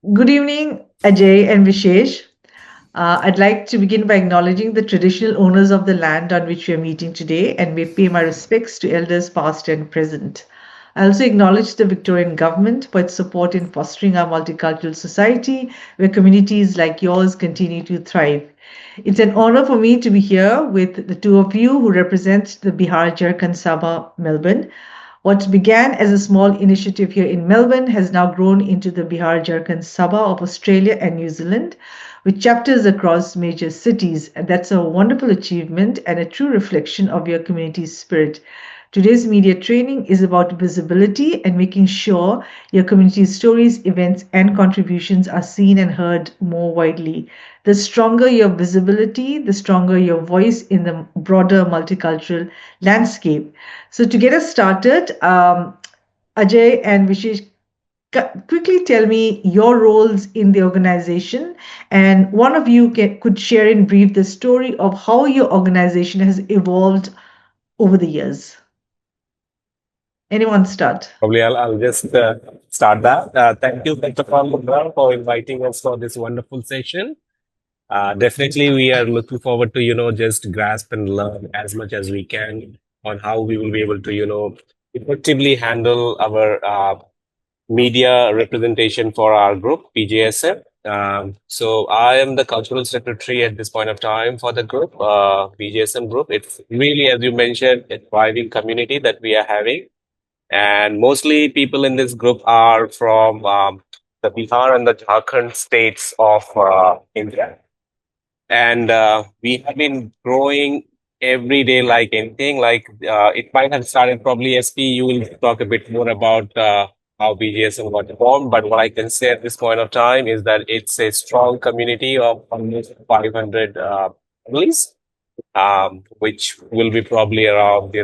Good evening, Ajay and Vishesh. I'd like to begin by acknowledging the traditional owners of the land on which we are meeting today and may pay my respects to elders past and present. I also acknowledge the Victorian government for its support in fostering our multicultural society where communities like yours continue to thrive. It's an honor for me to be here with the two of you who represent the Bihar Jharkand Sabha Melbourne. What began as a small initiative here in Melbourne has now grown into the Bihar Jharkand Sabha of Australia and New Zealand, with chapters across major cities. And that's a wonderful achievement and a true reflection of your community's spirit. Today's media training is about visibility and making sure your community's stories, events, and contributions are seen and heard more widely. The stronger your visibility, the stronger your voice in the broader multicultural landscape. So, to get us started, Ajay and Vishesh, quickly tell me your roles in the organization, and one of you could share in brief the story of how your organization has evolved over the years. Anyone start? Probably I'll just start that. Thank you, Dr. Palmudra, for inviting us for this wonderful session. Definitely, we are looking forward to, just grasp and learn as much as we can on how we will be able to, effectively handle our media representation for our group, PJSM. So I am the cultural secretary at this point of time for the group, PJSM group. It's really, as you mentioned, a thriving community that we are having. And mostly people in this group are from the Bihar and the Jharkhand states of India. And we have been growing every day like anything. Like it might have started probably SP. You will talk a bit more about how BGSM got formed. But what I can say at this point of time is that it's a strong community of almost 500 families, which will be probably around,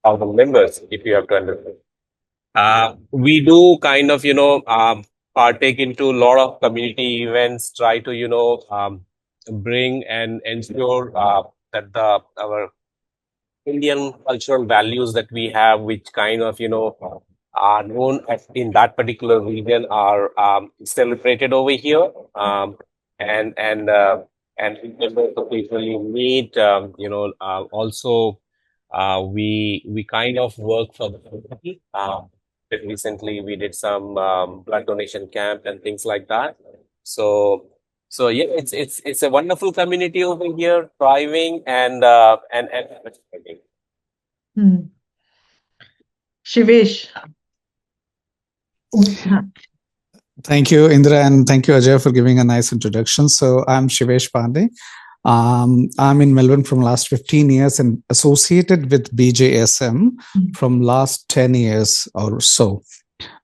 1,000 members if you have to understand. We do kind of, partake into a lot of community events, try to, bring and ensure that our Indian cultural values that we have, which kind of, are known in that particular region, are celebrated over here. And we members occasionally meet, also we kind of work for the community. But recently we did some blood donation camp and things like that. So yeah, it's a wonderful community over here, thriving and exciting. Hmm. Shivesh. Thank you, Indra, and thank you, Ajay, for giving a nice introduction. So I'm Shivesh Pandey. I'm in Melbourne from last 15 years and associated with BJSM from last 10 years or so.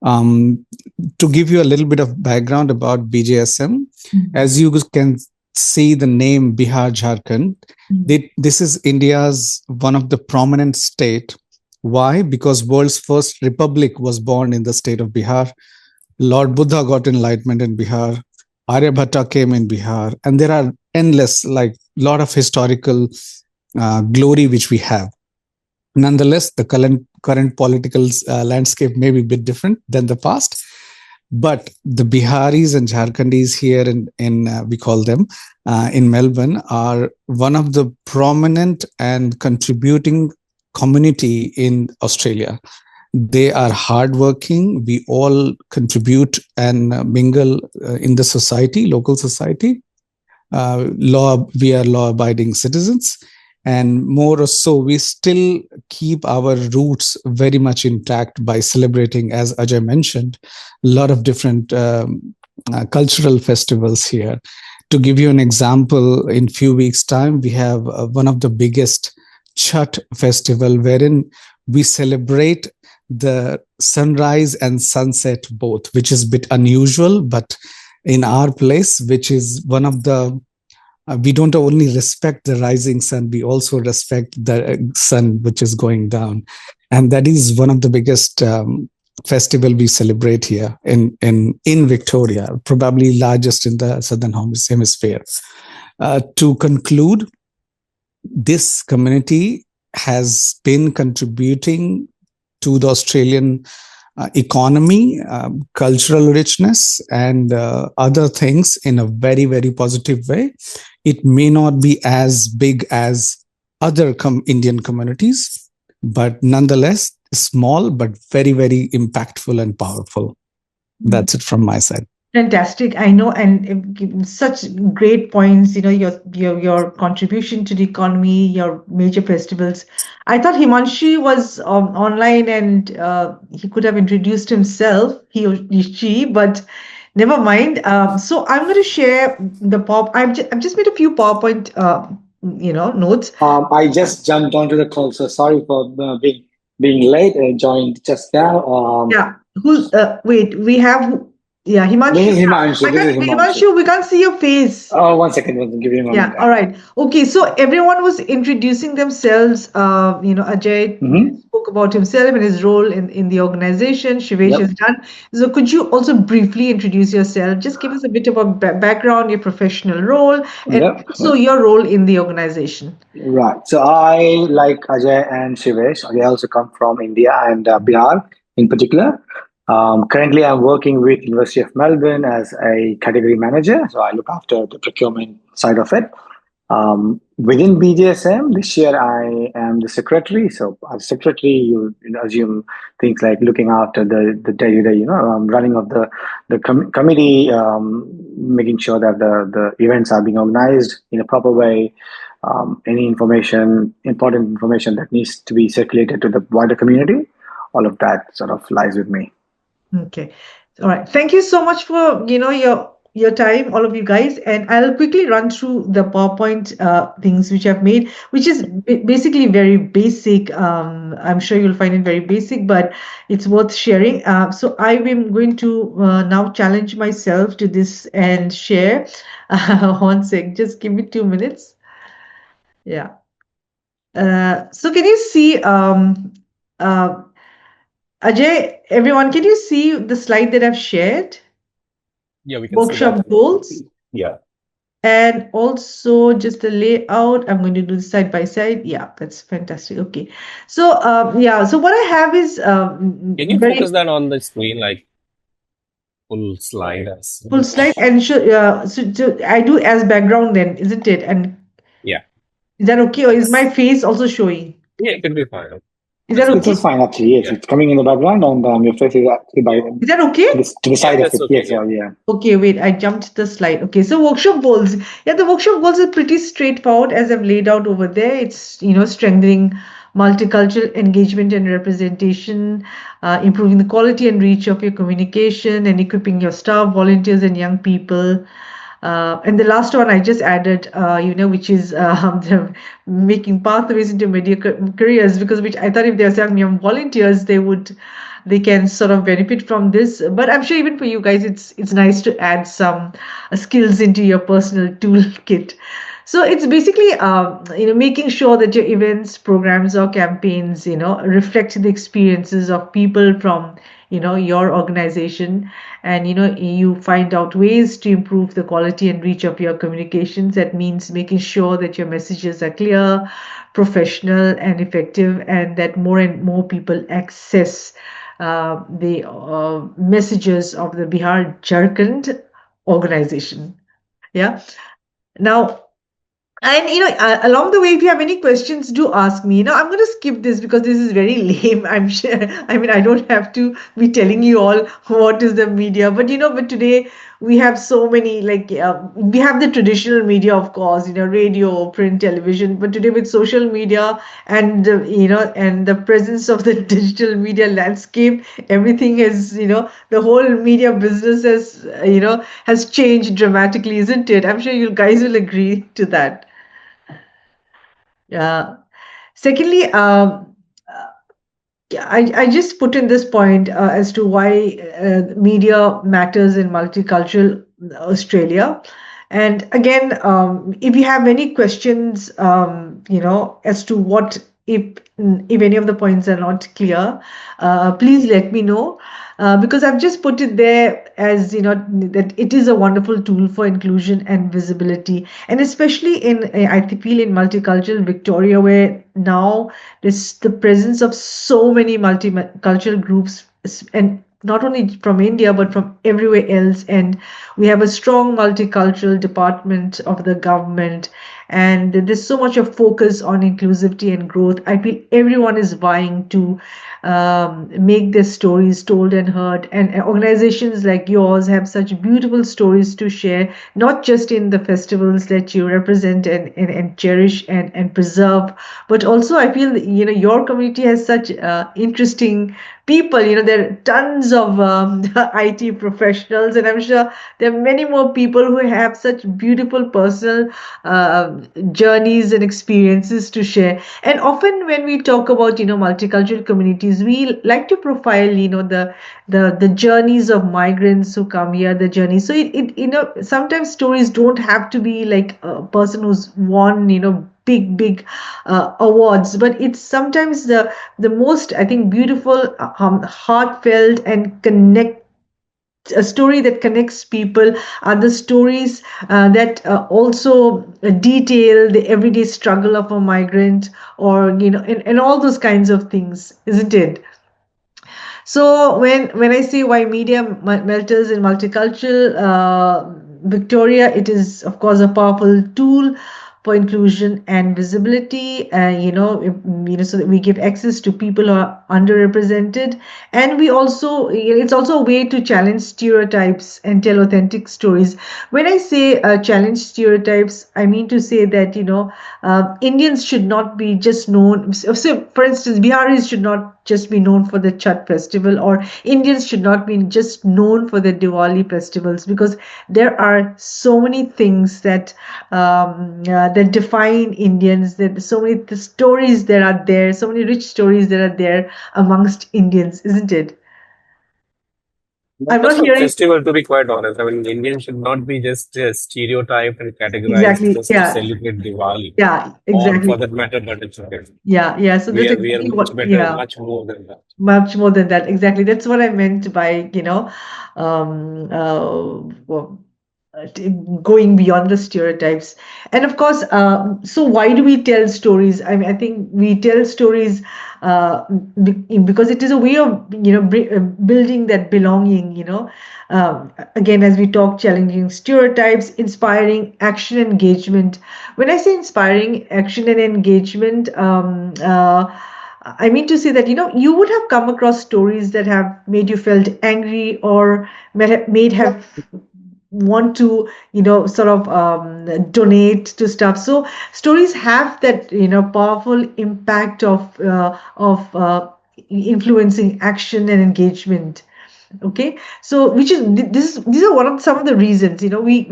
To give you a little bit of background about BJSM, as you can see the name Bihar Jharkand, this is India's one of the prominent state. Why? Because world's first republic was born in the state of Bihar. Lord Buddha got enlightenment in Bihar. Aryabhatta came in Bihar. And there are endless, like lot of historical glory which we have. Nonetheless, the current political landscape may be a bit different than the past. But the Biharis and Jharkandis here in we call them in Melbourne are one of the prominent and contributing community in Australia. They are hardworking. We all contribute and mingle in the society, local society. We are law-abiding citizens. And more or so, we still keep our roots very much intact by celebrating, as Ajay mentioned, a lot of different cultural festivals here. To give you an example, in a few weeks' time, we have one of the biggest Chhat festival, wherein we celebrate the sunrise and sunset both, which is a bit unusual, but in our place, which is one of the we don't only respect the rising sun, we also respect the sun which is going down. And that is one of the biggest festival we celebrate here in Victoria, probably largest in the Southern Hemisphere. To conclude, this community has been contributing to the Australian economy, cultural richness, and other things in a very, very positive way. It may not be as big as other Indian communities, but nonetheless small, but very, very impactful and powerful. That's it from my side. Fantastic. I know, and given such great points, your contribution to the economy, your major festivals. I thought Himanshi was online and he could have introduced himself, he or she, but never mind. So I'm going to share the pop. I've just made a few PowerPoint, notes. I just jumped onto the call, so sorry for being late. I joined just now. Yeah. Wait, we have, yeah, Himanshu. This is Himanshu. This is Himanshu. Himanshu, we can't see your face. Oh, 1 second. Give me a moment. Yeah, all right. Okay, so everyone was introducing themselves. Ajay spoke about himself and his role in the organization. Shivesh has done. So could you also briefly introduce yourself? Just give us a bit of a background, your professional role, and also your role in the organization. Right. So I, like Ajay and Shivesh, I also come from India and Bihar in particular. Currently, I'm working with University of Melbourne as a category manager. So I look after the procurement side of it. Within BJSM, this year I am the secretary. So as secretary, you assume things like looking after the day-to-day, running of the committee, making sure that the events are being organized in a proper way. Any important information that needs to be circulated to the wider community, all of that sort of lies with me. Okay. All right. Thank you so much for, your time, all of you guys. And I'll quickly run through the PowerPoint things which I've made, which is basically very basic. I'm sure you'll find it very basic, but it's worth sharing. So I am going to now challenge myself to this and share. 1 sec, just give me 2 minutes. Yeah. So can you see, Ajay, everyone, can you see the slide that I've shared? Yeah, we can Workshop see that. goals. Yeah. And also just the layout. I'm going to do this side by side. Yeah, that's fantastic. Okay. So, so what I have is Can you focus that on the screen, like full slide? Full slide, and so I do as background then, isn't it? And yeah. Is that okay? Or is my face also showing? Yeah, it could be fine. Is that okay? It's fine, actually. Yes, it's coming in the background, and your face is actually by. Is that okay? To the side of it. Okay, yes, yeah. Okay, wait, I jumped the slide. Okay, so workshop goals. Yeah, the workshop goals are pretty straightforward as I've laid out over there. It's, strengthening multicultural engagement and representation, improving the quality and reach of your communication, and equipping your staff, volunteers, and young people. And the last one I just added, which is making pathways into media careers, because which I thought if there are some young volunteers, they can sort of benefit from this. But I'm sure even for you guys, it's nice to add some skills into your personal toolkit. So it's basically, making sure that your events, programs, or campaigns, reflect the experiences of people from, your organization, and, you find out ways to improve the quality and reach of your communications. That means making sure that your messages are clear, professional, and effective, and that more and more people access the messages of the Bihar Jharkand organization. Yeah. Now, and along the way, if you have any questions, do ask me. I'm going to skip this because this is very lame. I'm sure. I mean, I don't have to be telling you all what is the media, but but today we have so many, we have the traditional media, of course, radio, print, television. But today with social media and and the presence of the digital media landscape, everything is the whole media business has changed dramatically, isn't it? I'm sure you guys will agree to that. Secondly, I just put in this point as to why media matters in multicultural Australia. And again, if you have any questions, as to what if any of the points are not clear, please let me know. Because I've just put it there as, that it is a wonderful tool for inclusion and visibility. And especially I feel in multicultural Victoria, where now there's the presence of so many multicultural groups and not only from India but from everywhere else. And we have a strong multicultural department of the government, and there's so much of focus on inclusivity and growth. I feel everyone is vying to make their stories told and heard. And organizations like yours have such beautiful stories to share, not just in the festivals that you represent and cherish and preserve, but also I feel that, your community has such interesting people. There are tons of IT professionals, and I'm sure there are many more people who have such beautiful personal journeys and experiences to share. And often when we talk about multicultural communities, we like to profile the journeys of migrants who come here, the journey. So it sometimes stories don't have to be like a person who's won big awards, but it's sometimes the most, I think, beautiful, heartfelt and connect a story that connects people are the stories that also detail the everyday struggle of a migrant, or and all those kinds of things, isn't it? So when I say why media matters in multicultural Victoria, it is of course a powerful tool for inclusion and visibility. So that we give access to people who are underrepresented, and we also, it's also a way to challenge stereotypes and tell authentic stories. When I say challenge stereotypes, I mean to say that Indians should not be just known. So, for instance, Biharis should not just be known for the Chhat festival, or Indians should not be just known for the Diwali festivals, because there are so many things that define Indians. That so many the stories that are there, so many rich stories that are there amongst Indians, isn't it? Not I'm just not for hearing festival, to be quite honest. I mean, Indians should not be just stereotyped and categorized exactly. just to Yeah, celebrate Diwali, yeah, or for exactly. that matter, butter chicken. Yeah. So that's We are exactly much what. better, Yeah. much more than that. Much more than that. Exactly. That's what I meant by, well, going beyond the stereotypes. And of course, so why do we tell stories? I mean, I think we tell stories because it is a way of, building that belonging, again, as we talk, challenging stereotypes, inspiring action engagement. When I say inspiring action and engagement, I mean to say that you would have come across stories that have made you felt angry, or made have want to sort of donate to stuff. So stories have that powerful impact of influencing action and engagement. Okay, so which is these are one of some of the reasons we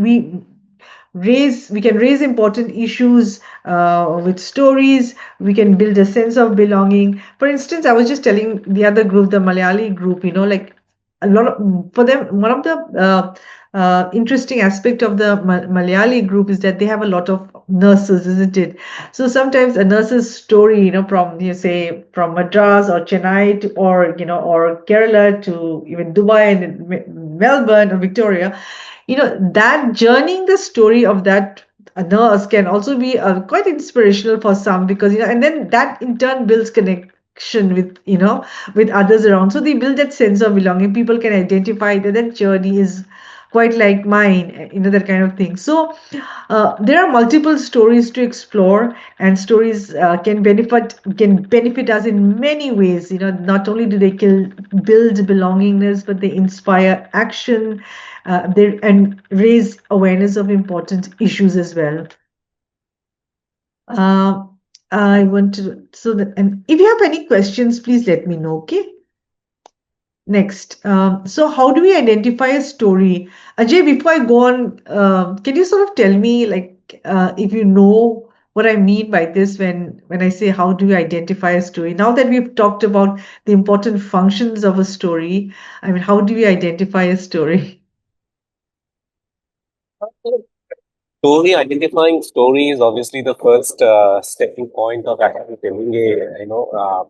can raise important issues with stories. We can build a sense of belonging. For instance, I was just telling the other group, the Malayali group, like a lot of, for them, one of the interesting aspect of the Malayali group is that they have a lot of nurses, isn't it? So sometimes a nurse's story, from, say, from Madras or Chennai to, or Kerala to even Dubai and Melbourne or Victoria, that journeying the story of that nurse can also be quite inspirational for some, because and then that in turn builds connection with others around. So they build that sense of belonging. People can identify that that journey is quite like mine, that kind of thing. So there are multiple stories to explore, and stories can benefit us in many ways. Not only do they build belongingness, but they inspire action, and raise awareness of important issues as well. Uh, I want to, so that, and if you have any questions, please let me know. Okay. Next, so how do we identify a story? Ajay, before I go on, can you sort of tell me, like, if you know what I mean by this when I say how do we identify a story? Now that we've talked about the important functions of a story, I mean, how do we identify a story? Story, identifying story is obviously the first stepping point of actually telling a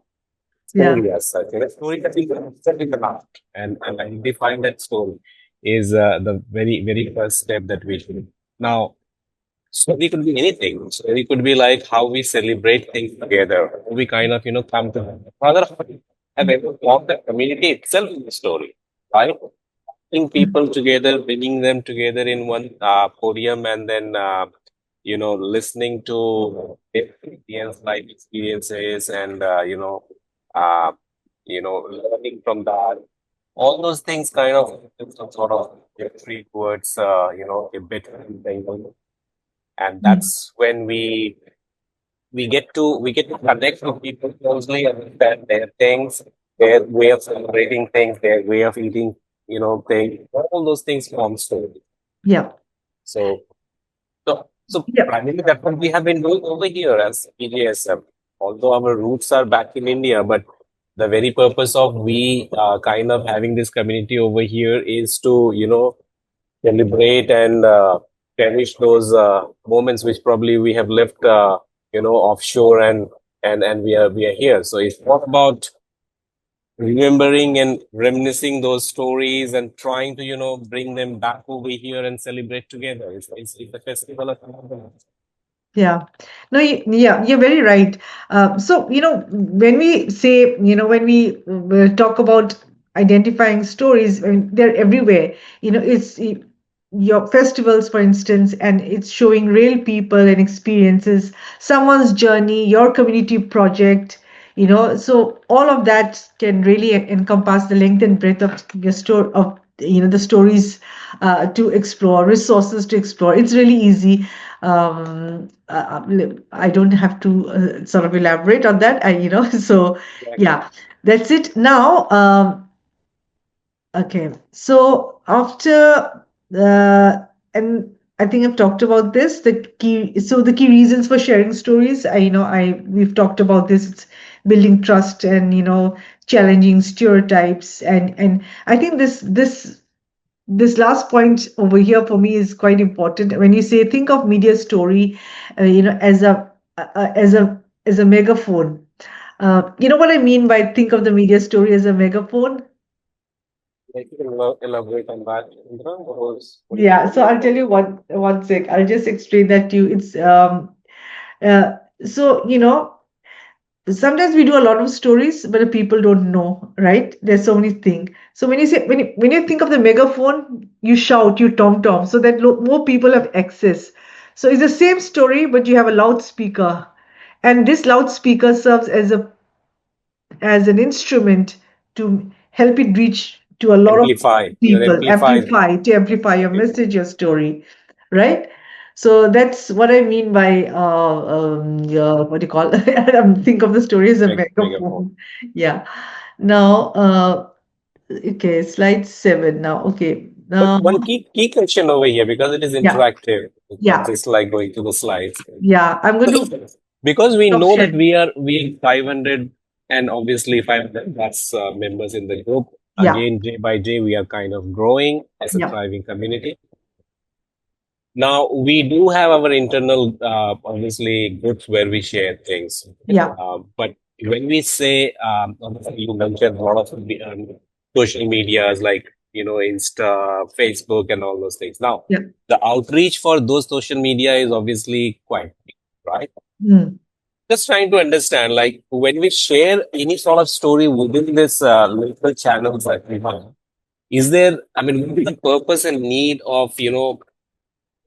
Yeah. story as such. And a story that we can set in the art, and identifying that story is the very very first step that we should. Now, story could be anything. Story could be like how we celebrate things together. We kind of come to rather and then form the community itself is the story, right? Bringing people together, bringing them together in one podium, and then listening to experience, life experiences, and uh, learning from that. All those things kind of some sort of three words, a bit, and Mm. that's when we get to connect with people closely, understand their things, their way of celebrating things, their way of eating, things. All those things form stories. Yeah. So, so Yeah. primarily that's what we have been doing over here as PJSM. Although our roots are back in India, but the very purpose of we kind of having this community over here is to celebrate and cherish those moments which probably we have left offshore, and we are here. So it's not about remembering and reminiscing those stories and trying to bring them back over here and celebrate together. It's a festival of remembrance. Yeah. No, yeah, you're very right. So, when we say, when we talk about identifying stories, I mean, they're everywhere. It's your festivals, for instance, and it's showing real people and experiences, someone's journey, your community project, so all of that can really encompass the length and breadth of your story, of, the stories to explore, resources to explore. It's really easy. I don't have to sort of elaborate on that. So Exactly. yeah, that's it. Now, okay. So after and I think I've talked about this. The key reasons for sharing stories. We've talked about this. It's building trust and challenging stereotypes, and I think this last point over here for me is quite important. When you say think of media story, as a megaphone. You know what I mean by think of the media story as a megaphone? Like you can elaborate on that, Indra. What do you Yeah. mean So by I'll tell that? you one sec. I'll just explain that to you. It's uh, so sometimes we do a lot of stories, but the people don't know, right? There's so many things. So when you think of the megaphone, you shout, you tom tom, so that more people have access. So it's the same story, but you have a loudspeaker, and this loudspeaker serves as an instrument to help it reach to a lot of Amplify. You're people, amplified. amplify your Okay. message, your story, right? So that's what I mean by what do you call? Think of the story as a Megaphone. megaphone. Yeah. Now, okay, slide 7. Now, okay. But Now, one key question over here, because it is yeah, interactive. It's not yeah, just like going to the slides. yeah. I'm going to Because we stop know that sharing. we are 500, and obviously 500 plus members in the group. Yeah, Again, day by day, we are kind of growing as a yeah, thriving community. Now we do have our internal, obviously, groups where we share things. yeah, But when we say, obviously, you mentioned a lot of social medias like Insta, Facebook, and all those things. Now, yeah. the outreach for those social media is obviously quite big, right? Mm. Just trying to understand, like when we share any sort of story within this local channels that we have, is there, I mean, what is the purpose and need of,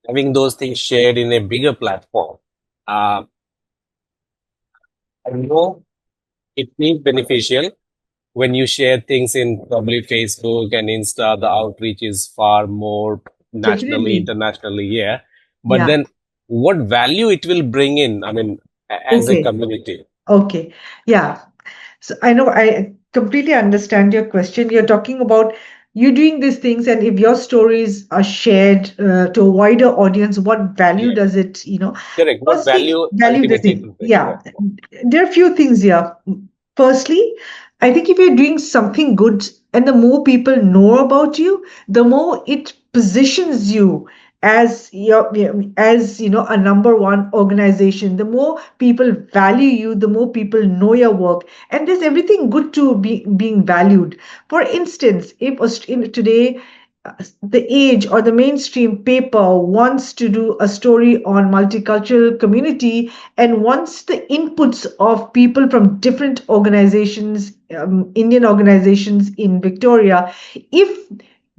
having those things shared in a bigger platform? Uh, I know it is beneficial when you share things in probably Facebook and Insta, the outreach is far more nationally, Definitely. internationally, yeah. But Yeah. then what value it will bring in, I mean, as a Okay. community? Okay. Yeah. So I know I completely understand your question. You're talking about you doing these things, and if your stories are shared to a wider audience, what value Yeah, does it, correct. What Firstly, value value does ultimately it it. will bring? Yeah. Yeah, there are a few things here. Firstly, I think if you're doing something good and the more people know about you, the more it positions you as a number one organization. The more people value you, the more people know your work, and there's everything good to be being valued. For instance, if today, the age or the mainstream paper wants to do a story on multicultural community and wants the inputs of people from different organizations, Indian organizations in Victoria, if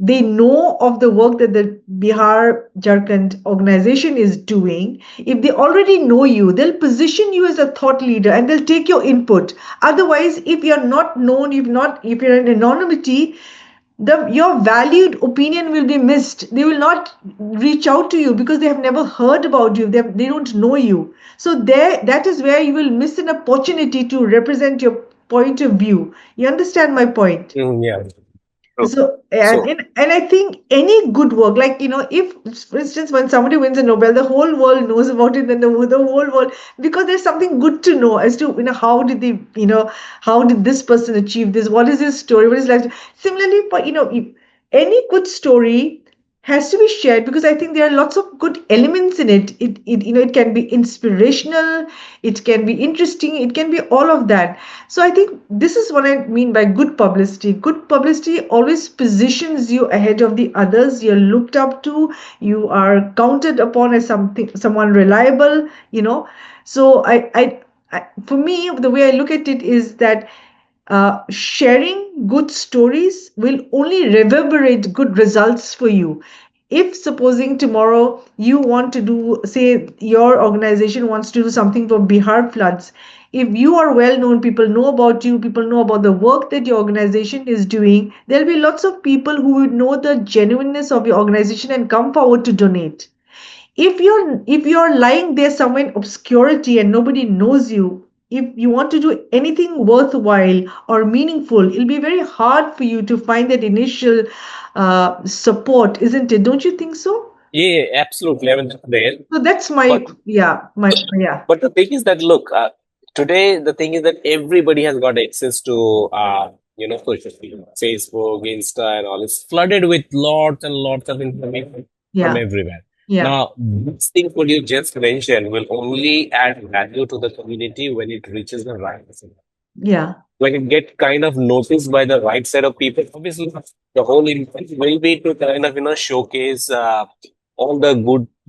they know of the work that the Bihar Jharkand organization is doing, if they already know you, they'll position you as a thought leader and they'll take your input. Otherwise, if you're not known, if you're in anonymity, your valued opinion will be missed. They will not reach out to you because they have never heard about you. They don't know you. So that is where you will miss an opportunity to represent your point of view. You understand my point? Yeah. True. So So, and I think any good work, like if for instance when somebody wins a Nobel, the whole world knows about it, then the whole world, because there's something good to know as to how did they how did this person achieve this? What is his story? What is life? Similarly, but any good story has to be shared because I think there are lots of good elements in it. It can be inspirational, it can be interesting, it can be all of that. So I think this is what I mean by good publicity. Good publicity always positions you ahead of the others. You're looked up to, you are counted upon as someone reliable. So for me, the way I look at it is that sharing good stories will only reverberate good results for you. If supposing tomorrow you want to do, say your organization wants to do something for Bihar floods, if you are well known, people know about you, people know about the work that your organization is doing, there'll be lots of people who would know the genuineness of your organization and come forward to donate. If you're lying there somewhere in obscurity and nobody knows you, if you want to do anything worthwhile or meaningful, it'll be very hard for you to find that initial support, isn't it? Don't you think so? yeah, absolutely. I mean, there. So that's my, But yeah. but the thing is that look, today the thing is that everybody has got access to social media, Facebook, Insta, and all. It's flooded with lots and lots of information from Yeah, everywhere. yeah, Now, these things what you just mentioned will only add value to the community when it reaches the right person. yeah, When it get kind of noticed by the right set of people. Obviously, the whole intent will be to kind of showcase all the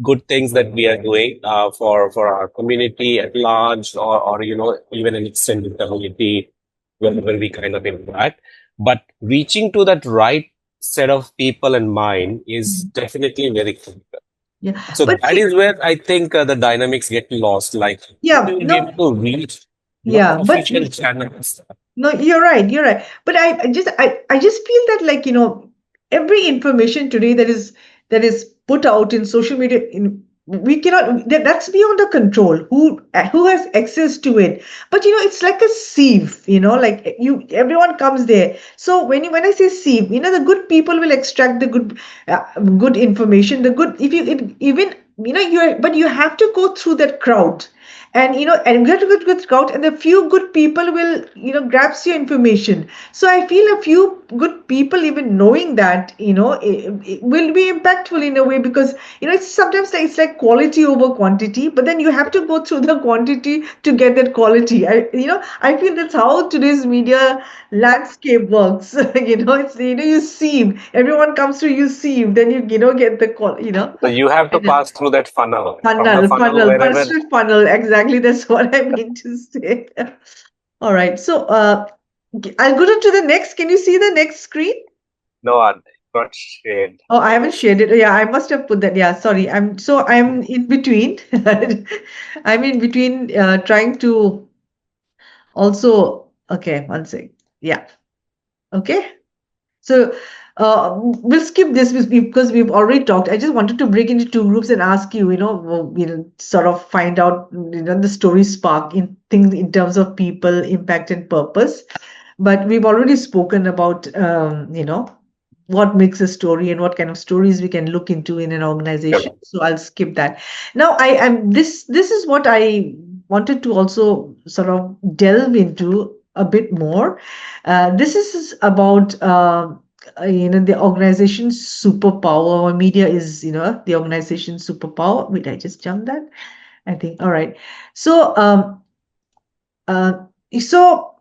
good things that we are doing for our community at large, or even an extended community wherever we kind of interact. But reaching to that right set of people and mind is mhm, definitely very critical. yeah. So But that see, is where I think the dynamics get lost. Like, yeah, we will be no, able to reach yeah, but official channels. no, you're right. You're right. But I just feel that, like, every information today that is put out in social media, we cannot, that's beyond our control. Who has access to it? But it's like a sieve. Like, everyone comes there. So when I say sieve, the good people will extract the good information. The good, if you even but you have to go through that crowd, and get a good crowd, and the few good people will grabs your information. So I feel a few good people, even knowing that, it will be impactful in a way, because it's sometimes like, it's like quality over quantity, but then you have to go through the quantity to get that quality. I feel that's how today's media landscape works. It's, you see, everyone comes through, you see, then you get the call. So you have to And pass through that funnel. From the funnel, funnel, funnel, wherever. perfect funnel. Exactly, that's what I mean to say. All right, so I'll go to the next. Can you see the next screen? No, I got shared. Oh, I haven't shared it. Yeah, I must have put that. Yeah, sorry. I'm in between. I'm in between trying to also. Okay, one sec. Yeah. Okay. So we'll skip this because we've already talked. I just wanted to break into two groups and ask you, sort of find out, the story spark in things in terms of people, impact, and purpose. But we've already spoken about, what makes a story and what kind of stories we can look into in an organization. Yep. So I'll skip that. Now, I am this is what I wanted to also sort of delve into a bit more. This is about the organization's superpower. Or media is the organization's superpower. Wait, I just jumped that. I think. All right. So uh, so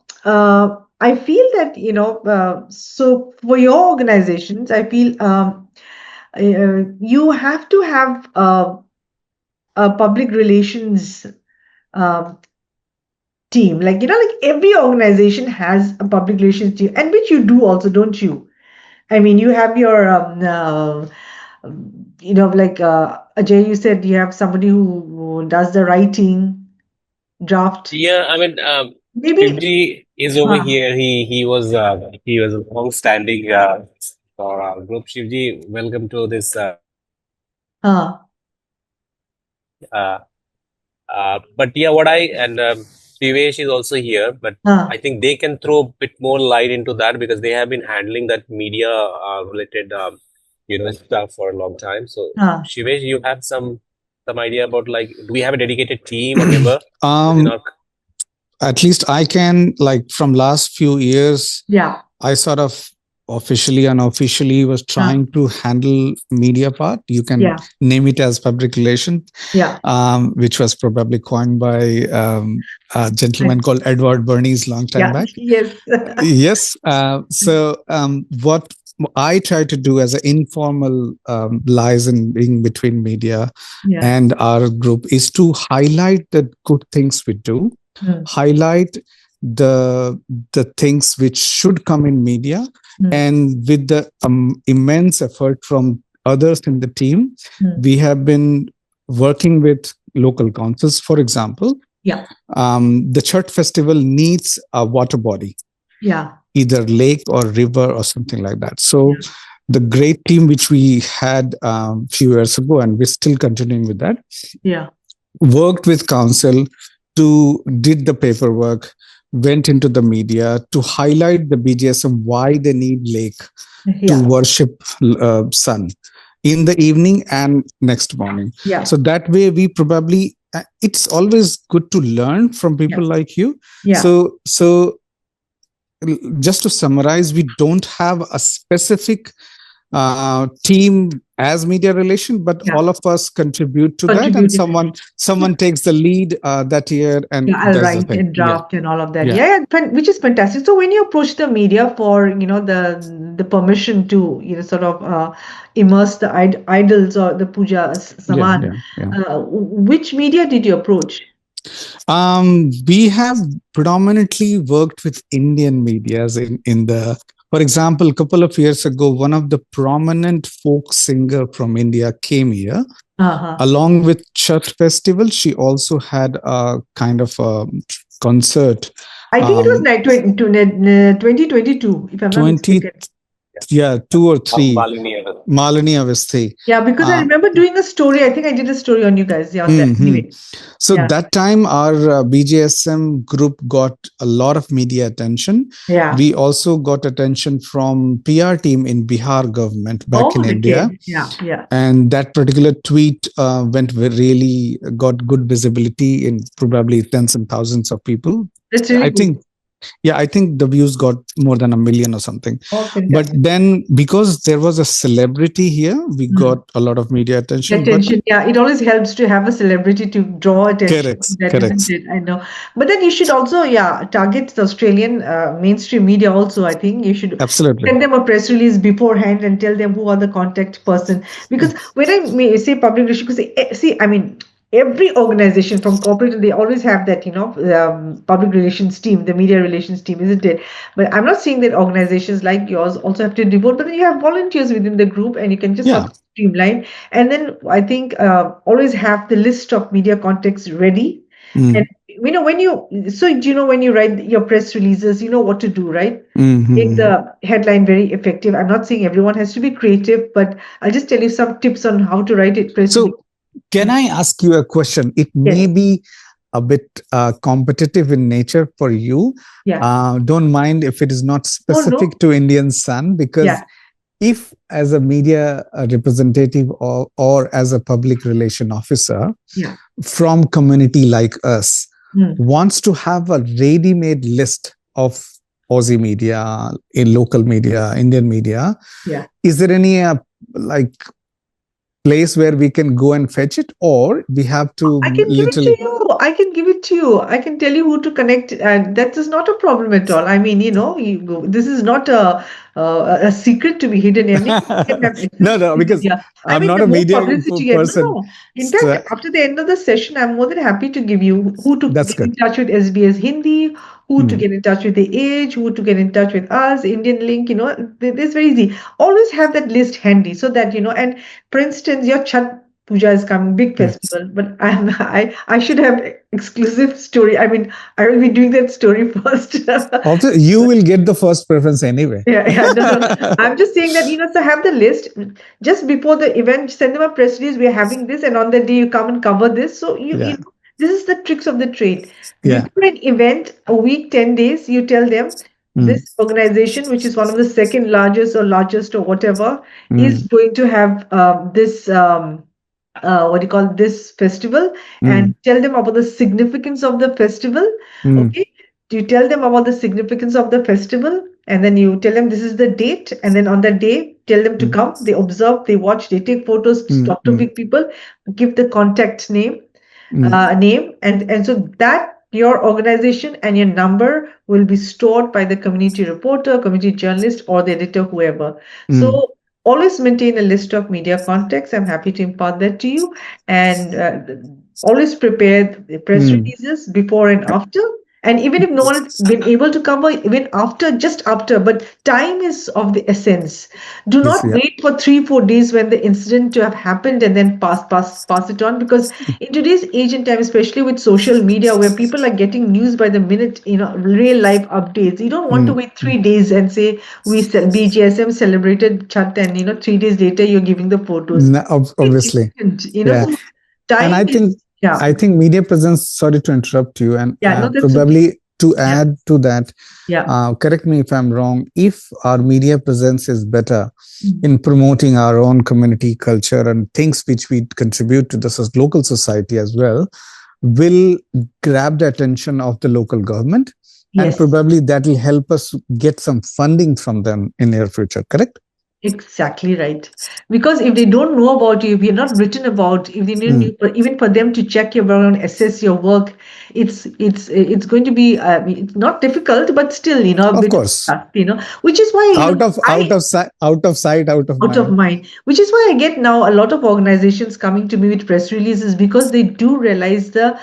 I feel that, so for your organizations, I feel you have to have a public relations um, team. Like, like every organization has a public relations team, and which you do also, don't you? I mean, you have your, like Ajay, you said you have somebody who does the writing, draft. Yeah, I mean, Maybe, Shivji is over uh, here. He was a long-standing for our group. Shivji, welcome to this. uh, Uh, but yeah, what I and Shivesh is also here, but uh, I think they can throw a bit more light into that because they have been handling that media related stuff for a long time. So uh, Shivesh, you have some idea about, like, do we have a dedicated team or member within um our? at least I can, like, from last few years, yeah, I sort of officially, unofficially was uh, trying to handle media part. You can yeah, name it as public relations, yeah. which was probably coined by a gentleman called Edward Bernays long time Yeah, back. yes. Yes. So what I try to do as an informal liaison between media Yeah. and our group is to highlight the good things we do, Mm, highlight the things which should come in media, mm, and with the immense effort from others in the team, mm. we have been working with local councils. For example, Yeah, the Chhat festival needs a water body, yeah, either lake or river or something like that. So yeah, the great team which we had few years ago, and we're still continuing with that, yeah, worked with council to did the paperwork, went into the media to highlight the BGSM why they need lake to yeah, worship sun in the evening and next morning. yeah, So that way we probably it's always good to learn from yeah, people like you. yeah, So just to summarize, we don't have a specific team as media relation, but yeah. all of us contribute to that, and Contributed. someone takes the lead that year and Yeah, I'll does the write thing. and Yeah, draft and all of that. yeah, Yeah, yeah, which is fantastic. So when you approach the media for, the permission to, sort of immerse the idols or the puja yeah, saman, yeah, yeah. which media did you approach? We have predominantly worked with Indian medias in the. For example, a couple of years ago, one of the prominent folk singer from India came here. Uh-huh. Along with Church Festival, she also had a kind of a concert. I think it was like 2022, if I'm not 20, mistaken. yeah, 2 or 3. Malini. Malini Avasthi. Yeah, because I remember doing a story. I think I did a story on you guys. Yeah, on that. Mhm. Anyway, So yeah, that time, our BJSM group got a lot of media attention. yeah. We also got attention from PR team in Bihar government back in Oh, India. okay. Yeah, yeah. And that particular tweet really got good visibility in probably tens and thousands of people. That's really I good. think, yeah, I think the views got more than 1 million or something. Oh, But fantastic. then, because there was a celebrity here, we Mm. got a lot of media attention. But Attention, yeah, it always helps to have a celebrity to draw attention correct, to that, isn't correct. it? I know. But then you should also, yeah, target the Australian mainstream media also. I think you should Absolutely. send them a press release beforehand and tell them who are the contact person. Because when I say public relations, because see, I mean, every organization from corporate, they always have that, public relations team, the media relations team, isn't it? But I'm not saying that organizations like yours also have to devote, but then you have volunteers within the group and you can just sort Yeah. of streamline. And then I think always have the list of media contacts ready. Mm. And when you write your press releases, you know what to do, right? Make Mhm. the headline very effective. I'm not saying everyone has to be creative, but I'll just tell you some tips on how to write it press release. So, can I ask you a question? It may Yes. be a bit competitive in nature for you. Yeah. Don't mind if it is not Oh, no. specific to Indian Sun, because Yeah. if, as a media representative or as a public relation officer Yeah. from community like us Mm. wants to have a ready-made list of Aussie media, in local media, Indian media, Yeah. is there any like place where we can go and fetch it, or we have to I can give it to literally? you. I can give it to you. I can tell you who to connect, and that is not a problem at all. I mean, this is not a secret to be hidden. Anyone can have access No, to no, the because media. I I'm mean, not the a more media publicity you get, no, person. no. In fact, So after the end of the session, I'm more than happy to give you who to that's get in good. touch with SBS Hindi, who to Hmm. get in touch with The Age, who to get in touch with us, Indian Link. It's very easy. Always have that list handy so that and for instance, your Chhat Puja is coming, big Yes. festival, but I should have exclusive story. I mean, I will be doing that story first. Also, you will get the first preference anyway. Yeah, yeah, no, no. I'm just saying that, so have the list just before the event, send them a press release. We are having this, and on that day, you come and cover this. So, Yeah. this is the tricks of the trade. Yeah. Before an event, a week, 10 days, you tell them Mm. this organization, which is one of the second largest or largest or whatever, is Mm. going to have this. What do you call this festival, and Mm. tell them about the significance of the festival. Mm. Okay, you tell them about the significance of the festival, and then you tell them this is the date, and then on that day tell them to Mm. come. They observe, they watch, they take photos, Mm. talk to big people, give the contact Mm. name, and so that your organization and your number will be stored by the community reporter, community journalist, or the editor, whoever. Mm. So always maintain a list of media contacts. I'm happy to impart that to you, and always prepare the press Mm. releases before and after. And even if no one has been able to cover, even after, just after, but time is of the essence. Do Yes. not Yeah. wait for 3 4 days when the incident to have happened and then pass it on, because in today's age and time, especially with social media where people are getting news by the minute, real life updates, you don't want to Mm. wait 3 days and say BJSM celebrated Chat, and 3 days later you're giving the photos. No, It's obviously. instant, Yeah. so And time is, yeah, I think media presence. Sorry to interrupt you, and yeah, no, that's okay. probably to Yeah, add to that, yeah. correct me if I'm wrong. If our media presence is better Mm. in promoting our own community culture and things which we contribute to the local society as well, will grab the attention of the local government, and Yes. probably that will help us get some funding from them in near future. Correct? Exactly right. Because if they don't know about you, if you're not written about, if they didn't, Mm. even for them to check your background, assess your work, it's going to be it's not difficult, but still, a Of bit of course. task, which is why, Out of I sight, out of sight, out of out of mind. mind, which is why I get now a lot of organizations coming to me with press releases, because they do realize the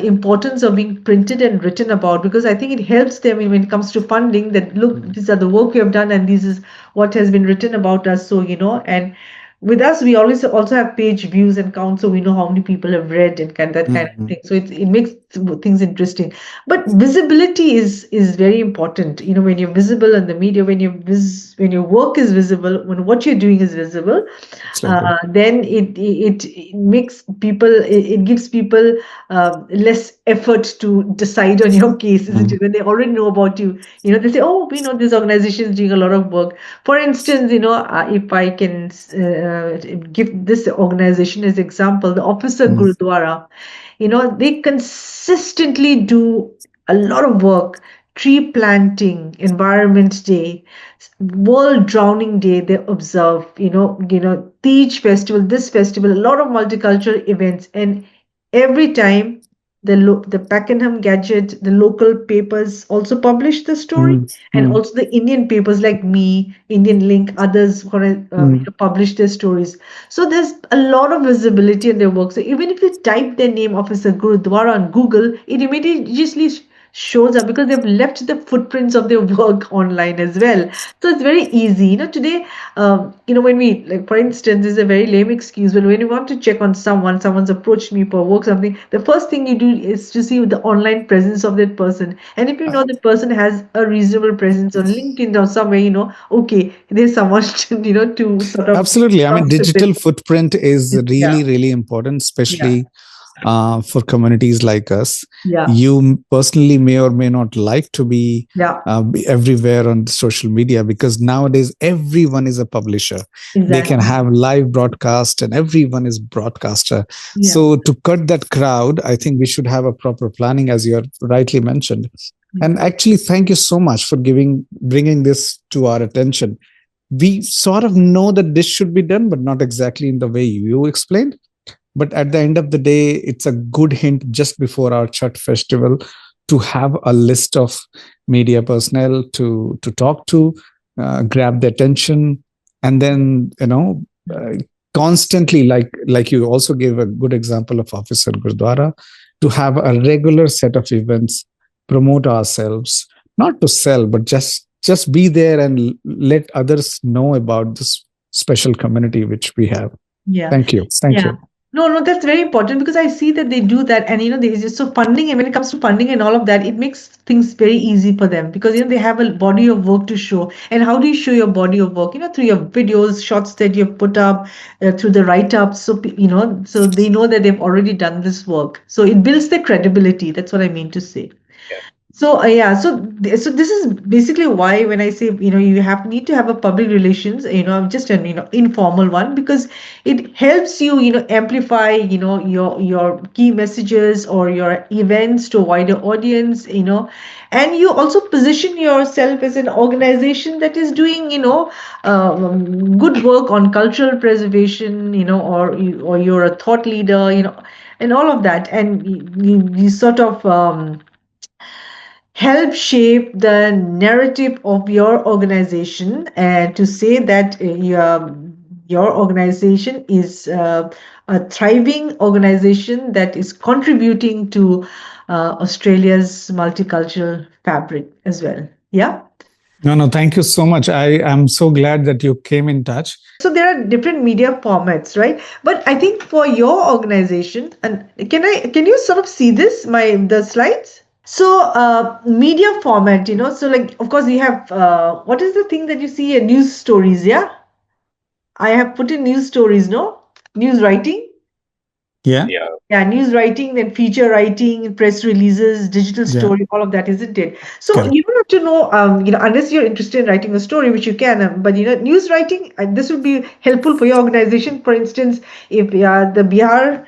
importance of being printed and written about, because I think it helps them when it comes to funding, that look, Mm. these are the work we have done and this is what has been written about us. So, and with us, we always also have page views and count, so we know how many people have read and that kind of Mm. thing. So it makes things interesting. But visibility is very important. When you're visible in the media, when when your work is visible, when what you're doing is visible, Absolutely. then it makes people, it gives people less effort to decide on your case, isn't Mm. it? When they already know about you, they say, oh, we know this organization is doing a lot of work. For instance, if I can give this organization as example, the Officer Mm. Gurudwara, they consistently do a lot of work. Tree planting, Environment Day, World Drowning Day, they observe, Teach Festival, this festival, a lot of multicultural events, and every time the Pakenham Gadget, the local papers also publish the story, Mm. and Mm. also the Indian papers like Me, Indian Link, others who Mm. publish their stories. So there's a lot of visibility in their work. So even if you type their name, Officer Gurudwara, on Google, it immediately shows up, because they've left the footprints of their work online as well. So it's very easy. Today, when we, like, for instance, this is a very lame excuse, but when you want to check on someone's approached me for work, something, the first thing you do is to see the online presence of that person. And if you know the person has a reasonable presence on LinkedIn or somewhere, okay, there's someone to sort of Absolutely. I mean, trust a bit. digital footprint is Yeah, really, really important, yeah, especially for communities like us. yeah, You personally may or may not like to yeah, be everywhere on social media, because nowadays everyone is a publisher. They can exactly. have live broadcast and everyone is broadcaster. Yeah. So to cut that crowd, I think we should have a proper planning, as you have rightly mentioned. And actually, thank you so much for bringing this to our attention. we sort of know that this should be done, but not exactly in the way you explained. But at the end of the day, it's a good hint just before our Chhat festival to have a list of media personnel to talk to, grab the attention, and then constantly, like you also gave a good example of Officer Gurdwara, to have a regular set of events, promote ourselves, not to sell, but just be there and let others know about this special community which we have. Yeah. Thank you. Yeah. No, that's very important because I see that they do that, and there's just so funding, and when it comes to funding and all of that, it makes things very easy for them because they have a body of work to show. And how do you show your body of work? Through your videos, shots that you've put up, through the write-ups, so so they know that they've already done this work. So it builds their credibility. That's what I mean to say. So yeah, so this is basically why when I say you need to have a public relations, just an informal one, because it helps you amplify your key messages or your events to a wider audience, and you also position yourself as an organization that is doing good work on cultural preservation, or you're a thought leader, and all of that, and you sort of help shape the narrative of your organization, and to say that your organization is a thriving organization that is contributing to Australia's multicultural fabric as well. Yeah. No, thank you so much. I am so glad that you came in touch. So there are different media formats, right? But I think for your organization, and can you sort of see the slides? So media format, so like, of course, you have, what is the thing that you see in news stories? Yeah. I have put in news stories, no? News writing. Yeah. Yeah, news writing, then feature writing, press releases, digital story, all of that, isn't it? So you don't have to know, unless you're interested in writing a story, which you can, but news writing, this would be helpful for your organization. For instance, if the Bihar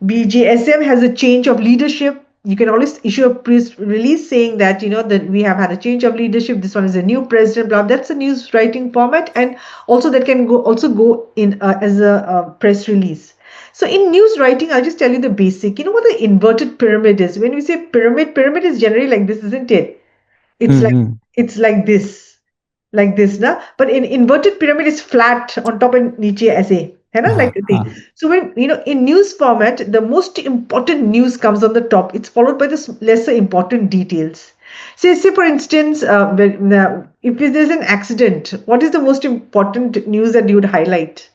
BJSM has a change of leadership, you can always issue a press release saying that that we have had a change of leadership. This one is a new president. Blah. That's a news writing format, and also that can go in as a press release. So in news writing, I'll just tell you the basic. You know what the inverted pyramid is? When we say pyramid is generally like this, isn't it? It's like this, na. But in inverted pyramid is flat on top and niche ऐसे. Like the thing. So when in news format, the most important news comes on the top. It's followed by the lesser important details. Say for instance, if there's an accident, what is the most important news that you would highlight?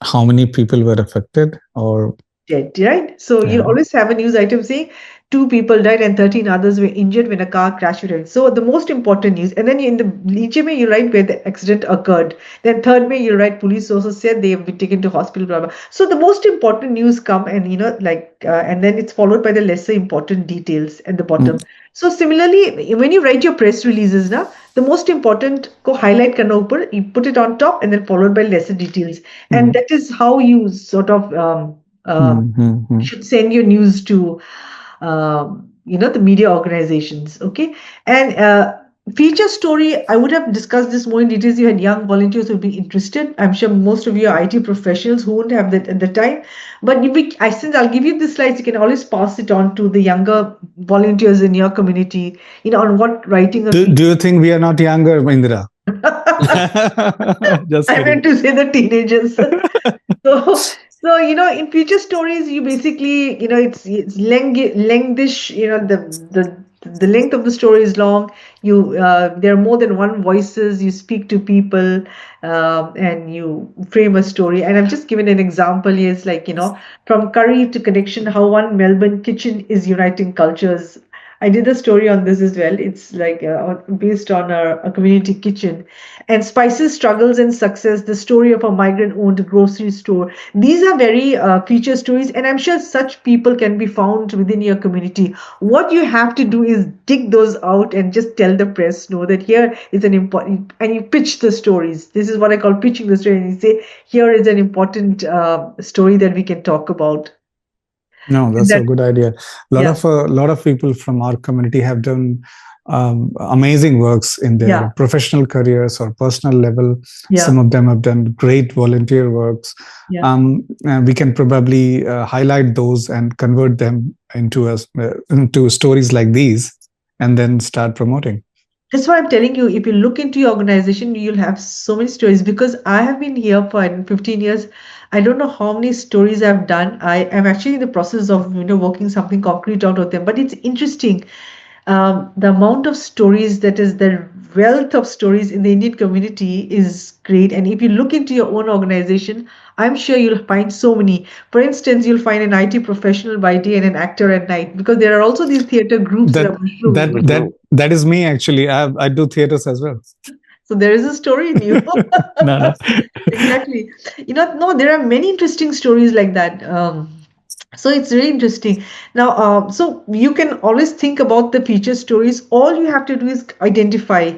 How many people were affected or dead, right? So you always have a news item saying 2 people died and 13 others were injured when a car crashed. So the most important news, and then in the niche mein you write where the accident occurred. Then third mein you write police sources said they have been taken to hospital. Blah, blah. So the most important news come, and and then it's followed by the lesser important details at the bottom. So similarly, when you write your press releases, the most important ko highlight karna upar, you put it on top and then followed by lesser details, and that is how you sort of should send your news to the media organizations. Okay. And feature story, I would have discussed this more in details. You had young volunteers who would be interested. I'm sure most of you are IT professionals who won't have that at the time. But since I'll give you the slides, you can always pass it on to the younger volunteers in your community, on what writing. Do you think we are not younger, Indra? I meant to say the teenagers. So in future stories, you basically, it's lengthish. The length of the story is long. There are more than one voices. You speak to people, and you frame a story. And I've just given an example. It's like from curry to connection, how one Melbourne kitchen is uniting cultures. I did a story on this as well. It's like based on a community kitchen. And spices, struggles, and success, the story of a migrant-owned grocery store. These are very feature stories, and I'm sure such people can be found within your community. What you have to do is dig those out and just tell the press, know that here is an important, and you pitch the stories. This is what I call pitching the story. And you say, here is an important story that we can talk about. No, that's a good idea. A lot of people from our community have done amazing works in their Yeah. professional careers or personal level. Yeah. Some of them have done great volunteer works. Yeah. We can probably highlight those and convert them into stories like these, and then start promoting. That's why I'm telling you, if you look into your organization, you'll have so many stories because I have been here for 15 years. I don't know how many stories I've done. I am actually in the process of, working something concrete out of them. But it's interesting. The amount of stories, that is the wealth of stories in the Indian community, is great. And if you look into your own organization, I'm sure you'll find so many. For instance, you'll find an IT professional by day and an actor at night, because there are also these theater groups that are mushrooming. That is me, actually. I do theaters as well. So there is a story in you. No. Exactly. No, there are many interesting stories like that. So it's really interesting. Now, so you can always think about the feature stories. All you have to do is identify.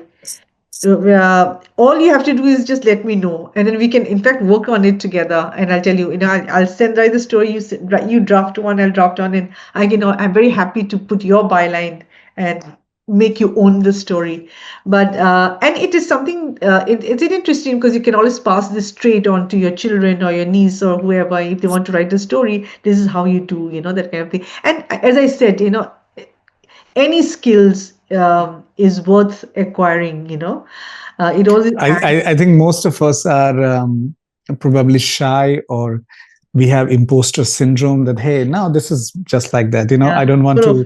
All you have to do is just let me know, and then we can, in fact, work on it together. And I'll tell you, I'll send right the story. You draft one, I'll draft one, and I'm very happy to put your byline and make you own the story. But and it is something. It's interesting because you can always pass this straight on to your children or your niece or whoever if they want to write the story. This is how you do, that kind of thing. And as I said, any skills is worth acquiring. It always. I think most of us are probably shy, or we have imposter syndrome that, hey, no, this is just like that. I don't want to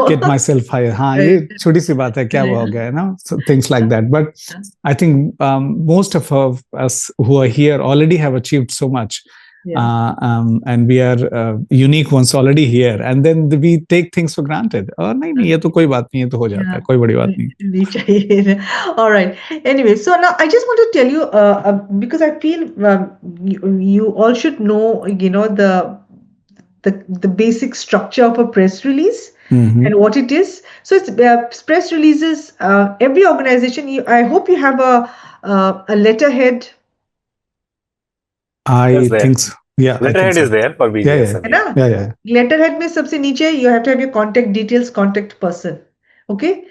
get myself higher. Ye choti si baat hai, kya ho gaya, so things like that. But I think most of us who are here already have achieved so much. And we are unique ones already here, and then we take things for granted. Oh, nahi, ye to koi baat nahi hai, to ho jata hai, koi badi baat nahi. All right. Anyway, so now I just want to tell you, because I feel you all should know, the basic structure of a press release. Mm-hmm. And what it is. So it's press releases. Every organization. I hope you have a letterhead. I think so. Yeah, letterhead is there for BJSM. Yeah. Letterhead में सबसे नीचे you have to have your contact details, contact person. Okay.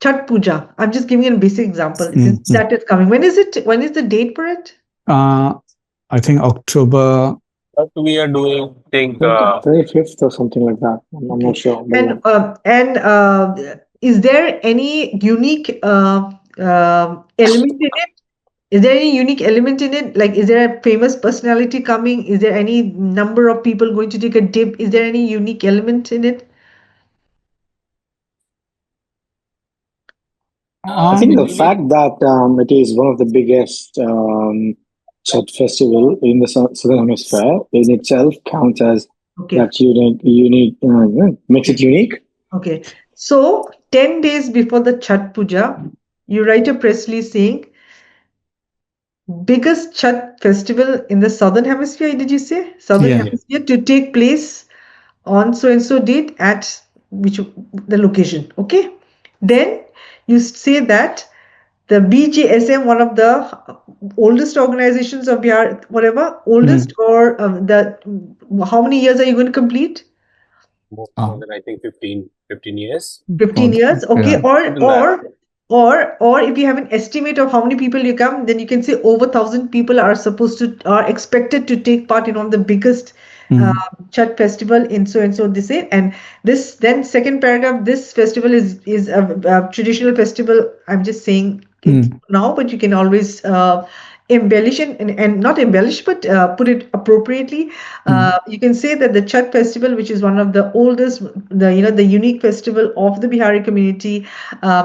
Chhat Puja. I'm just giving you a basic example. That is coming. When is it? When is the date for it? I think October. But we are doing, I think 25th or something like that. I'm not sure. And is there any unique element in it? Is there any unique element in it? Like, is there a famous personality coming? Is there any number of people going to take a dip? Is there any unique element in it? I think the fact that it is one of the biggest Chhat festival in the Southern Hemisphere in itself counts as that unique makes it unique. Okay. So 10 days before the Chhat Puja, you write a press release saying, biggest Chhat festival in the Southern Hemisphere, did you say? Southern Hemisphere to take place on so-and-so date at the location. Okay. Then you say that the BJSM, one of the oldest organizations of Bihar, whatever, oldest or how many years are you going to complete? More than, I think, 15 years. 15 years. Okay. Yeah. Or if you have an estimate of how many people you come, then you can say over 1,000 people are expected to take part in one of the biggest Chhat festival in so and so this year. And this, then second paragraph, this festival is a traditional festival. I'm just saying it now, but you can always embellish and not embellish, but put it appropriately. You can say that the Chhat festival, which is one of the oldest, the unique festival of the Bihari community,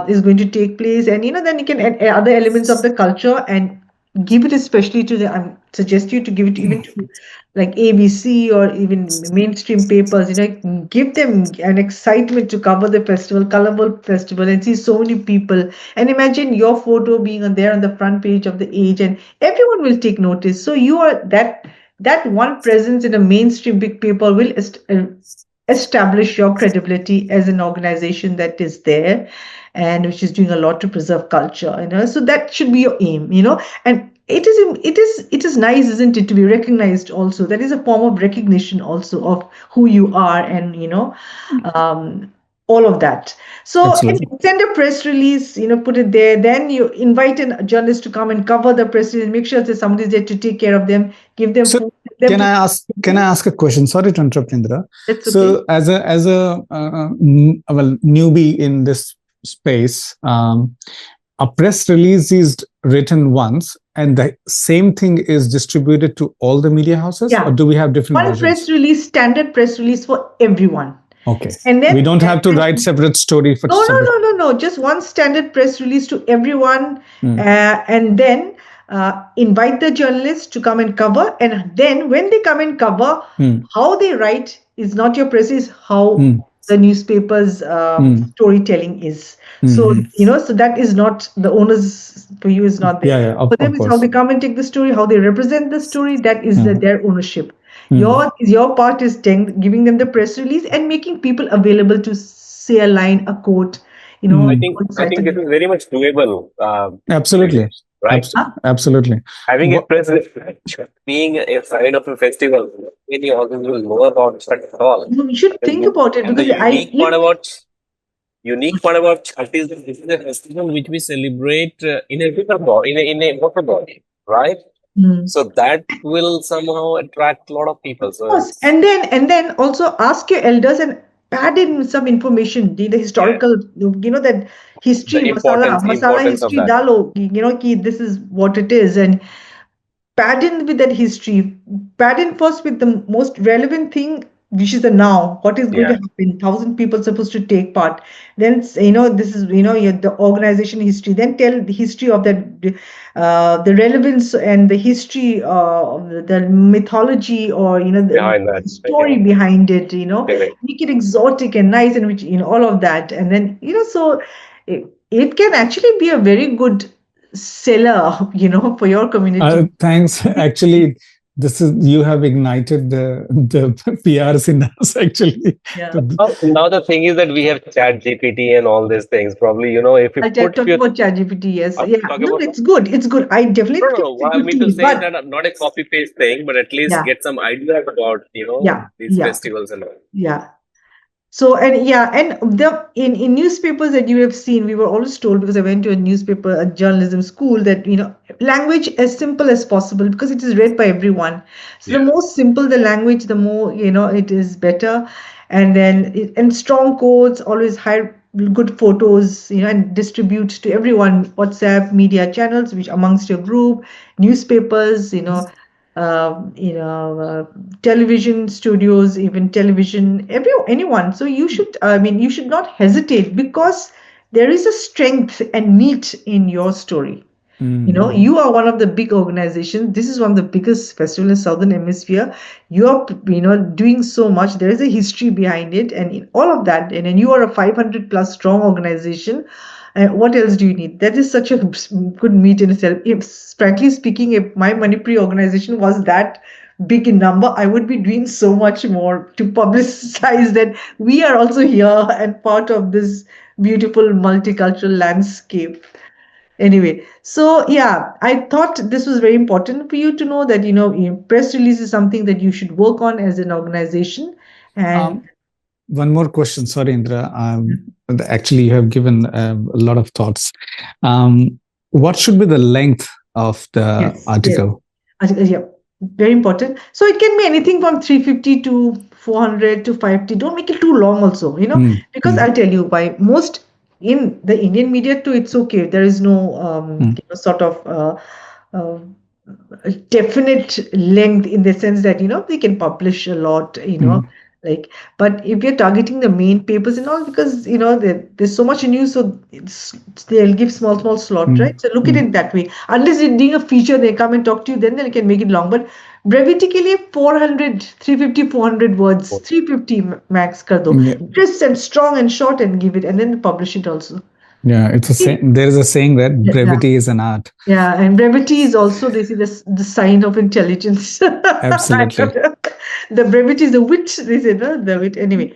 is going to take place, and then you can add other elements of the culture and give it especially to the. I suggest you to give it even to like ABC or even mainstream papers. Give them an excitement to cover the festival, colorful festival, and see so many people. And imagine your photo being there on the front page of the Age, and everyone will take notice. So you are that one presence in a mainstream big paper will establish your credibility as an organization that is there and which is doing a lot to preserve culture. So that should be your aim. And it is nice, isn't it, to be recognized also. That is a form of recognition also of who you are, and all of that. So and Absolutely. send a press release, put it there. Then you invite a journalist to come and cover the press release. Make sure that somebody's there to take care of them, give them So food, give them can to. I ask? Can I ask a question? Sorry to interrupt, Indra. That's okay. So as a newbie in this space, a press release is written once, and the same thing is distributed to all the media houses, or Yeah, do we have different one press versions? release, standard press release for everyone. Okay, And we then don't have to write separate story for no, no, separate. no, no, no. Just one standard press release to everyone, Hmm. and then invite the journalists to come and cover. And then when they come and cover, Hmm. how they write is not your press, is how Hmm. the newspaper's storytelling is. So so that is not the onus for you is not there. Yeah, yeah, For them, of it's how course. they come and take the story, how they represent the story. That is their ownership. Hmm. Your part is giving them the press release and making people available to say a line, a quote, I think this is very much doable. Absolutely. Right? Absolutely. Having a press release, being a side of a festival, any audience will know about it at all. You should think about it, And the because unique part about Chhat is that this is a festival which we celebrate in a river body, in a water body, right? So that will somehow attract a lot of people. So course. And then also ask your elders and add in some information, the historical, that history, the masala importance of history that. dalo, ki this is what it is, and pad in with that history. Pad in first with the most relevant thing, which is the now. What is going to Yeah. happen? 1,000 people supposed to take part. Then this is the organization history. Then tell the history of that, the relevance and the history of the mythology, or Behind that. the story behind it. Correct. Make it exotic and nice, and which all of that, and then so it can actually be a very good seller, for your community. Thanks. Actually, this is you have ignited the PRs in us. Actually, Yeah. Now the thing is that we have Chat GPT and all these things. Probably, if you I put talk your about ChatGPT, yes. Yeah. talk No, about it's good. It's good. I definitely no, no, think no. it's a What I good mean to tool. say is But that not a copy paste thing, but at least yeah, get some ideas about yeah, these yeah, festivals and all. yeah. So, and the in newspapers that you have seen, we were always told, because I went to a newspaper, a journalism school, that language as simple as possible, because it is read by everyone. So the Yeah. more simple the language, the more it is better. And then and strong quotes, always hide good photos, and distribute to everyone, WhatsApp, media channels, which amongst your group, newspapers, television studios, even television, anyone. So you should not hesitate, because there is a strength and meat in your story. You are one of the big organizations. This is one of the biggest festivals in Southern Hemisphere. You are, doing so much. There is a history behind it, and in all of that, and then you are a 500 plus strong organization. What else do you need? That is such a good meat in itself. If, frankly speaking, if my Manipuri organization was that big in number, I would be doing so much more to publicize that we are also here and part of this beautiful multicultural landscape. Anyway, so yeah, I thought this was very important for you to know that press release is something that you should work on as an organization. And one more question. Sorry, Indra. Actually, you have given a lot of thoughts. What should be the length of the article? Yeah, very important. So it can be anything from 350 to 400 to 550. Don't make it too long also, because I'll tell you, by most in the Indian media too, it's okay. There is no sort of uh, definite length, in the sense that they can publish a lot, like. But if you're targeting the main papers and all, because there's so much news, so they'll give small slot, right? So look at it that way. Unless you're doing a feature, they come and talk to you, then they can make it long. But brevity ke liye 400, 350, 400 words, 350 max kar do. Crisp and strong and short, and give it, and then publish it also. Yeah, there is a saying that brevity is an art. Yeah, and brevity is also, they say, the sign of intelligence. Absolutely. The brevity is the wit, they say, no? The wit. Anyway.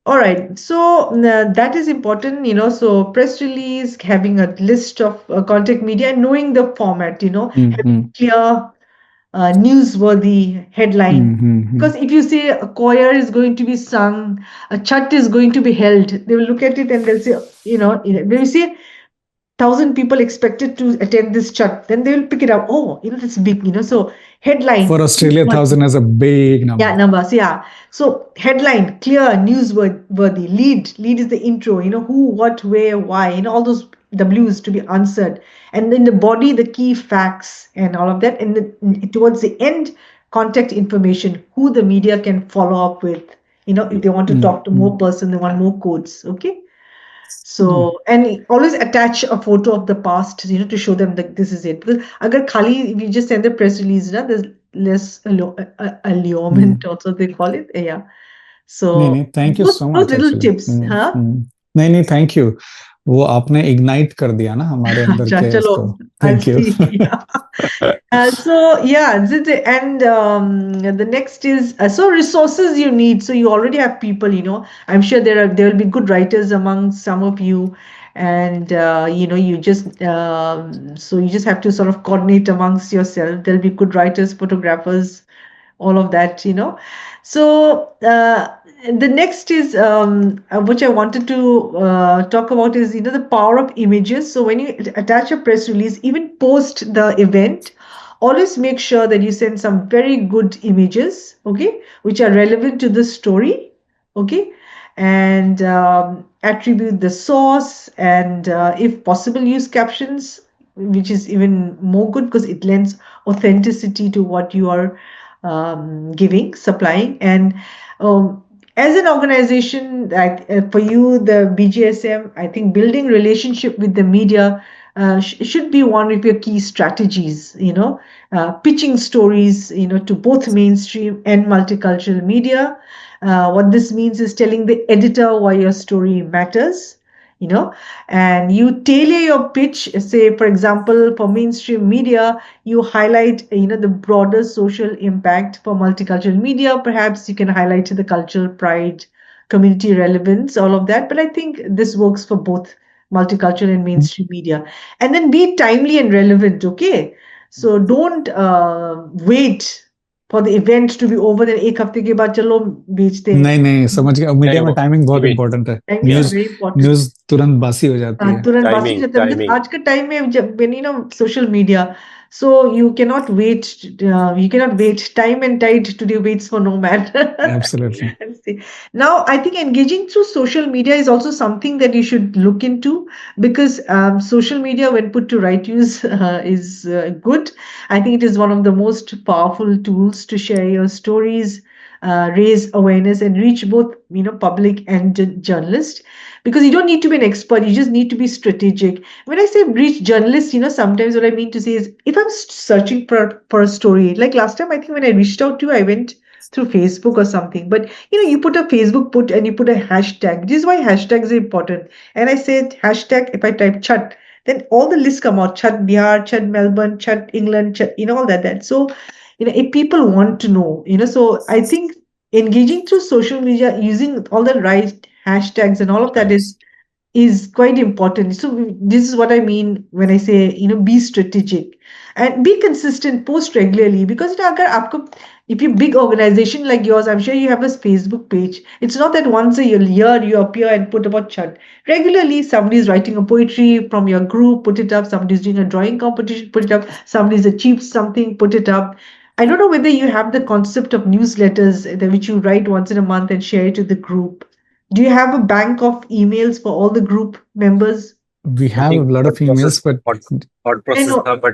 All right. So that is important, so press release, having a list of contact media, and knowing the format, having clear newsworthy headline. Mm-hmm. Because if you say a choir is going to be sung, a chat is going to be held, they will look at it and they'll say, when you say 1,000 people expected to attend this chat, then they will pick it up. Oh, that's big, so headline. For Australia, 1,000 is a big Yeah, number. numbers. Yeah. So headline, clear, newsworthy. Lead is the intro. Who, what, where, why. All those W's to be answered, and then the body, the key facts, and all of that. And towards the end, contact information. Who the media can follow up with. If they want to talk to more person, they want more codes. Okay. So, and always attach a photo of the past, to show them that this is it. Because agar khali, if you just send the press release, there's less allurement also, they call it. Yeah. नहीं So नहीं, thank you so those much little actually. tips, huh? नहीं नहीं, thank you. वो आपने ignite कर दिया ना हमारे अंदर Acha, के इसको. chalo, I'll thank you. see. Yeah. So yeah, and the next is so resources you need. So you already have people. I'm sure there will be good writers among some of you, and you just so you just have to sort of coordinate amongst yourself. There'll be good writers, photographers, all of that. So the next is which I wanted to talk about is the power of images. So when you attach a press release, even post the event, always make sure that you send some very good images, okay, which are relevant to the story, okay, and attribute the source, and if possible use captions, which is even more good because it lends authenticity to what you are giving, supplying. And as an organization, like for you, the BJSM, I think building relationship with the media should be one of your key strategies. Pitching stories, to both mainstream and multicultural media. What this means is telling the editor why your story matters. And you tailor your pitch. Say, for example, for mainstream media, you highlight the broader social impact. For multicultural media, perhaps you can highlight the cultural pride, community relevance, all of that. But I think this works for both multicultural and mainstream media. And then be timely and relevant. Okay, so don't wait for the event to be over, then एक हफ्ते के बाद चलो बेचते हैं. नहीं नहीं, समझ गया. मीडिया में वो टाइमिंग बहुत भी इंपॉर्टेंट है. Timing is news very important. News तुरंत बासी हो जाती है. तुरंत बासी Timing, हो जाता है because timing. आज के टाइम में जब social media, so you cannot wait. Time and tide today waits for no man. Absolutely. Let's see. Now, I think engaging through social media is also something that you should look into, because social media, when put to right use, is good. I think it is one of the most powerful tools to share your stories, raise awareness, and reach both public and journalists. Because you don't need to be an expert, you just need to be strategic. When I say reach journalists, sometimes what I mean to say is, if I'm searching for a story, like last time, I think when I reached out to you, I went through Facebook or something. But you put a Facebook put and you put a hashtag. This is why hashtags are important. And I said hashtag, if I type chat, then all the lists come out: chat Bihar, chat Melbourne, chat England, chat, all that. So, if people want to know, so I think engaging through social media using all the right hashtags and all of that is quite important. So this is what I mean when I say, be strategic and be consistent, post regularly. Because if you're a big organization like yours, I'm sure you have a Facebook page. It's not that once a year you appear and put about chat. Regularly, somebody's writing a poetry from your group, put it up. Somebody's doing a drawing competition, put it up. Somebody's achieved something, put it up. I don't know whether you have the concept of newsletters which you write once in a month and share it to the group. Do you have a bank of emails for all the group members? We have a lot of emails, but thought process, but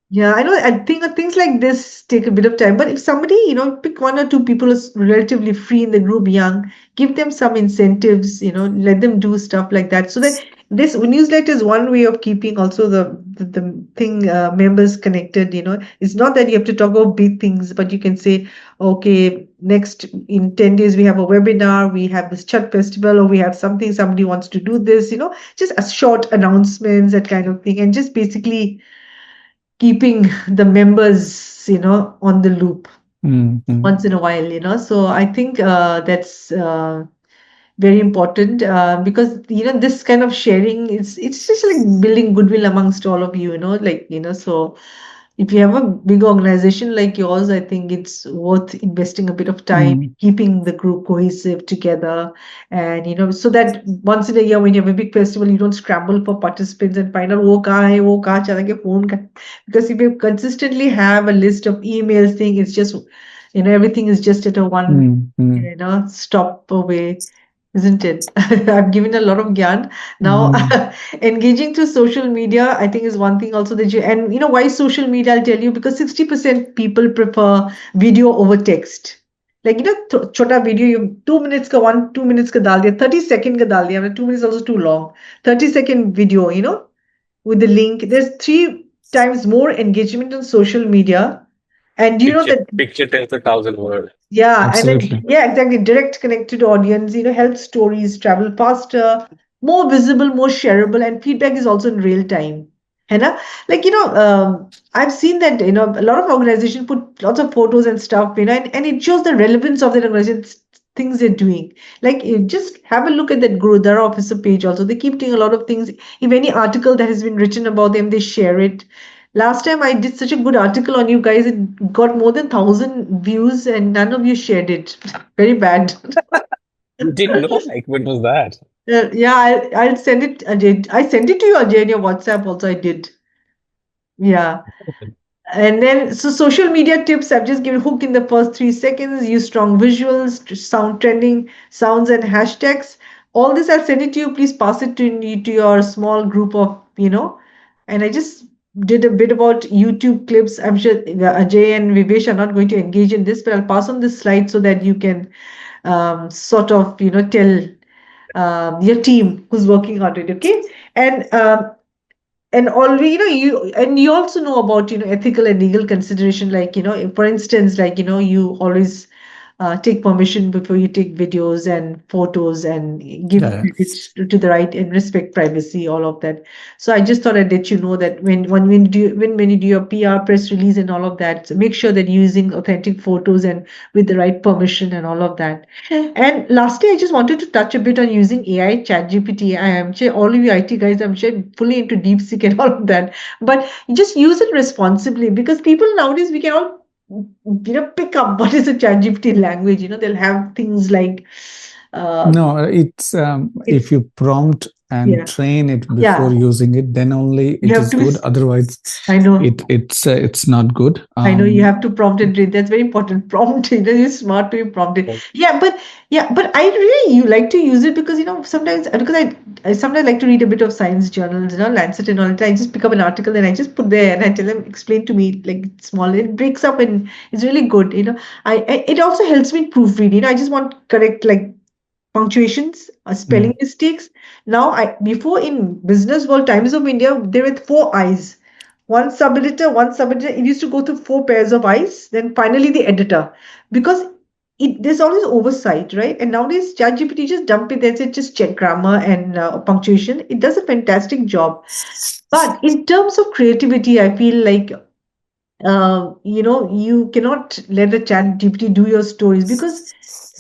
yeah, I know. I think things like this take a bit of time. But if somebody, pick one or two people who's relatively free in the group, young, give them some incentives, let them do stuff like that. So that this newsletter is one way of keeping also the thing members connected. It's not that you have to talk about big things, but you can say, okay, next in 10 days we have a webinar, we have this chat festival, or we have something, somebody wants to do this, just a short announcements, that kind of thing, and just basically keeping the members, on the loop once in a while, So I think that's very important because this kind of sharing it's just like building goodwill amongst all of you, so if you have a big organization like yours, I think it's worth investing a bit of time Mm. keeping the group cohesive together. And, so that once in a year when you have a big festival, you don't scramble for participants and find out, wo kahan chala ke phone ka. Because if you consistently have a list of emails thing, it's just, everything is just at a one, stop away. Isn't it? I've given a lot of gyan. Now, engaging through social media, I think is one thing also that and why social media, I'll tell you, because 60% people prefer video over text. Like, chota video, you 2 minutes ka 2 minutes ka dal diya, 30 second ka dal diya. I mean, 2 minutes also too long. 30-second video, with the link. There's 3 times more engagement on social media. And do you know that Picture tells 1,000 words. yeah, and then Absolutely. yeah, exactly. Direct connected audience, help stories travel faster, more visible, more shareable, and feedback is also in real time. है ना? Like, I've seen that, a lot of organizations put lots of photos and stuff, and it shows the relevance of the organization, things they're doing. Like, you just have a look at that Gurudwara officer page also. They keep doing a lot of things. If any article that has been written about them, they share it. Last time I did such a good article on you guys, it got more than 1,000 views, and none of you shared it. Very bad. You didn't know like what was that? Yeah, I'll send it, Ajay. I sent it to you, Ajay, in your WhatsApp also. I did. Yeah. And then, so social media tips, I've just given hook in the first 3 seconds, use strong visuals, sound trending, sounds and hashtags. All this, I'll send it to you. Please pass it to your small group of, and I just did a bit about YouTube clips. I'm sure Ajay and Vivesh are not going to engage in this, but I'll pass on this slide so that you can sort of, tell your team who's working on it, okay? And always, you also know about, ethical and legal consideration, like, for instance, like, you always take permission before you take videos and photos, and give Yeah. credit to the right and respect privacy, all of that. So I just thought I'd let you know that when you do your PR press release and all of that, so make sure that you're using authentic photos and with the right permission and all of that. And lastly, I just wanted to touch a bit on using AI, ChatGPT. I am sure all of you IT guys, I'm sure, fully into DeepSeek and all of that. But just use it responsibly, because people nowadays, we can all, pick up what is a ChatGPT language. They'll have things like, No, it's it's if you prompt and yeah, train it yeah. before using it, then only You it have is to be. good. Otherwise, I know. it's not good. I know you have to prompt and read. That's very important. Prompt. You're smart to be prompted. Yeah, but I really you like to use it because sometimes because I sometimes like to read a bit of science journals, Lancet and all that. I just pick up an article and I just put there and I tell them explain to me like small. It breaks up and it's really good. I it also helps me proofread. I just want correct like punctuations, spelling mistakes. Now, before in business world, Times of India, there were four eyes. One sub-editor, one sub-editor. It used to go through four pairs of eyes. Then finally the editor, because there's always oversight, right? And nowadays, ChatGPT just dump it there, say just check grammar and punctuation. It does a fantastic job. But in terms of creativity, I feel like you cannot let a chat GPT do your stories because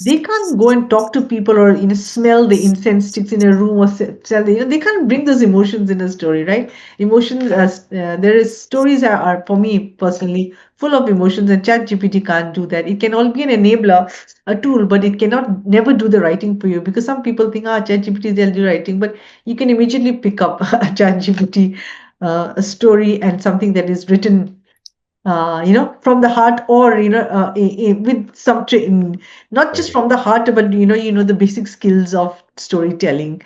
they can't go and talk to people or smell the incense sticks in a room or sell they can't bring those emotions in a story, right? Emotions, there is stories are for me personally full of emotions, and chat GPT can't do that. It can all be an enabler, a tool, but it cannot never do the writing for you, because some people think chat GPT they'll do writing, but you can immediately pick up a chat GPT a story and something that is written from the heart, or with some not just from the heart, but the basic skills of storytelling.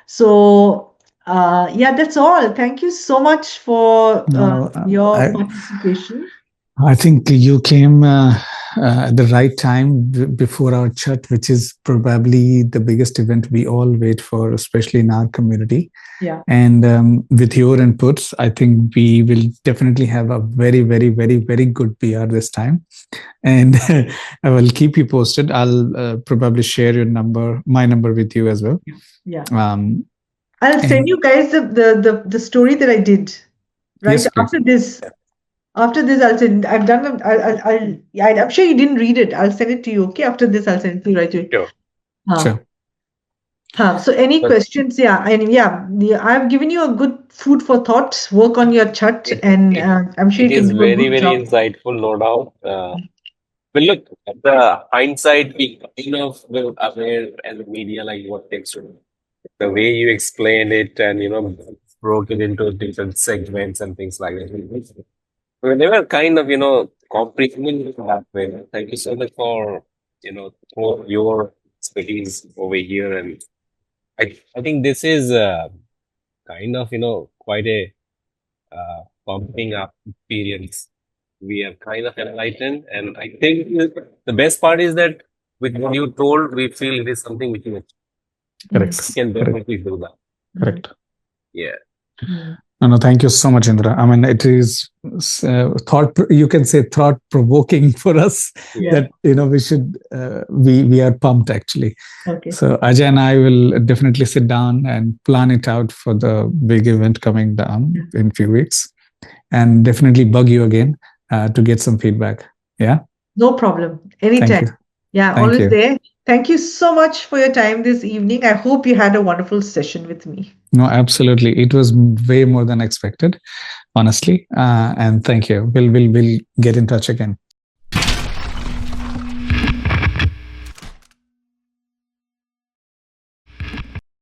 So yeah, that's all. Thank you so much for No, your participation. I think you came at the right time before our chat, which is probably the biggest event we all wait for, especially in our community. Yeah. And with your inputs, I think we will definitely have a very, very, very, very good PR this time. And I will keep you posted. I'll probably share my number with you as well. Yeah. I'll send you guys the story that I did. Right Yes, after this. After this, I'll send. I've done. I'm sure you didn't read it. I'll send it to you. Okay. After this, I'll send it to you right away. Sure. Sure. So any But questions? Yeah, and I've given you a good food for thought. Work on your chat, it, and it, I'm sure it you can is do a very, good very job. insightful, no doubt. But look, the hindsight, we kind of were aware as a media, like what takes to the way you explained it and, broke it into different segments and things like that. They were kind of, comprehending it that way. Thank you so much for your expertise over here. And I think this is kind of, quite a pumping up experience. We are kind of enlightened. And I think the best part is that with what you told, we feel it is something which we Correct. can definitely do that. Correct. Yeah. No, thank you so much, Indra. I mean, it is you can say thought provoking for us that, we should, we are pumped actually. Okay. So Ajay and I will definitely sit down and plan it out for the big event coming down in a few weeks, and definitely bug you again to get some feedback. Yeah. No problem. Anytime. Thank you. Yeah, Thank always you. there. Thank you so much for your time this evening. I hope you had a wonderful session with me. No, absolutely. It was way more than expected, honestly. And thank you. We'll get in touch again.